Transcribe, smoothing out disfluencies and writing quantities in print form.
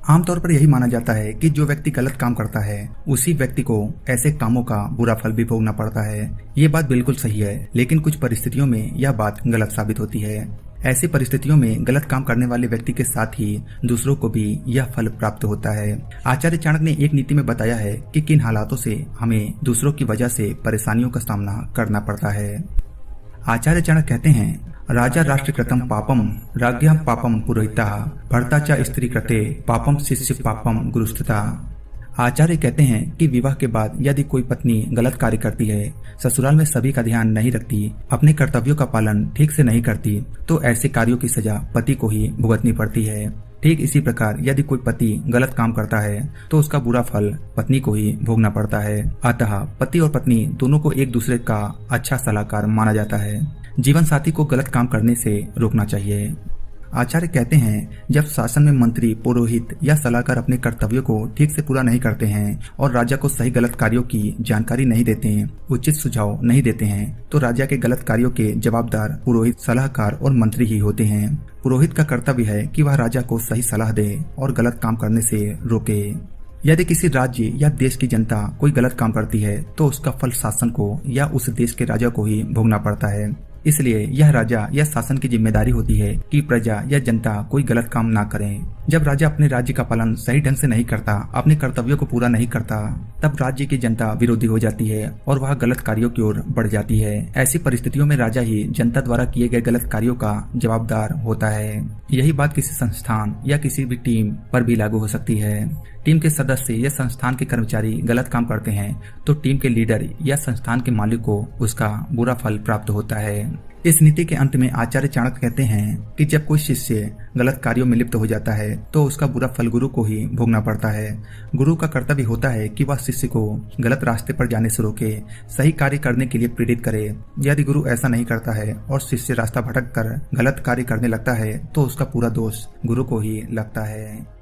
आमतौर पर यही माना जाता है कि जो व्यक्ति गलत काम करता है उसी व्यक्ति को ऐसे कामों का बुरा फल भी भोगना पड़ता है। ये बात बिल्कुल सही है, लेकिन कुछ परिस्थितियों में यह बात गलत साबित होती है। ऐसी परिस्थितियों में गलत काम करने वाले व्यक्ति के साथ ही दूसरों को भी यह फल प्राप्त होता है। आचार्य चाणक्य ने एक नीति में बताया है कि किन हालातों से हमें दूसरों की वजह से परेशानियों का सामना करना पड़ता है। आचार्य चाणक्य कहते हैं, राजा राष्ट्र कृतम पापम राज्ञा पापम पुरोहिता भर्ता च स्त्री कृते पापम शिष्य पापम गुरुस्तता। आचार्य कहते हैं कि विवाह के बाद यदि कोई पत्नी गलत कार्य करती है, ससुराल में सभी का ध्यान नहीं रखती, अपने कर्तव्यों का पालन ठीक से नहीं करती, तो ऐसे कार्यों की सजा पति को ही भुगतनी पड़ती है। ठीक इसी प्रकार यदि कोई पति गलत काम करता है तो उसका बुरा फल पत्नी को ही भोगना पड़ता है। अतः पति और पत्नी दोनों को एक दूसरे का अच्छा सलाहकार माना जाता है। जीवन साथी को गलत काम करने से रोकना चाहिए। आचार्य कहते हैं, जब शासन में मंत्री, पुरोहित या सलाहकार अपने कर्तव्यों को ठीक से पूरा नहीं करते हैं और राजा को सही गलत कार्यों की जानकारी नहीं देते हैं, उचित सुझाव नहीं देते हैं, तो राजा के गलत कार्यों के जवाबदार पुरोहित, सलाहकार और मंत्री ही होते हैं। पुरोहित का कर्तव्य है कि वह राजा को सही सलाह दे और गलत काम करने से रोके। यदि किसी राज्य या देश की जनता कोई गलत काम करती है तो उसका फल शासन को या उस देश के राजा को ही भोगना पड़ता है। इसलिए यह राजा या शासन की जिम्मेदारी होती है कि प्रजा या जनता कोई गलत काम ना करें। जब राजा अपने राज्य का पालन सही ढंग से नहीं करता, अपने कर्तव्यों को पूरा नहीं करता, तब राज्य की जनता विरोधी हो जाती है और वह गलत कार्यों की ओर बढ़ जाती है। ऐसी परिस्थितियों में राजा ही जनता द्वारा किए गए गलत कार्यों का जवाबदार होता है। यही बात किसी संस्थान या किसी भी टीम पर भी लागू हो सकती है। टीम के सदस्य या संस्थान के कर्मचारी गलत काम करते हैं तो टीम के लीडर या संस्थान के मालिक को उसका बुरा फल प्राप्त होता है। इस नीति के अंत में आचार्य चाणक्य कहते हैं कि जब कोई शिष्य गलत कार्यों में लिप्त हो जाता है तो उसका बुरा फल गुरु को ही भोगना पड़ता है। गुरु का कर्तव्य होता है कि वह शिष्य को गलत रास्ते पर जाने से रोके, सही कार्य करने के लिए प्रेरित करे। यदि गुरु ऐसा नहीं करता है और शिष्य रास्ता भटक कर गलत कार्य करने लगता है तो उसका पूरा दोष गुरु को ही लगता है।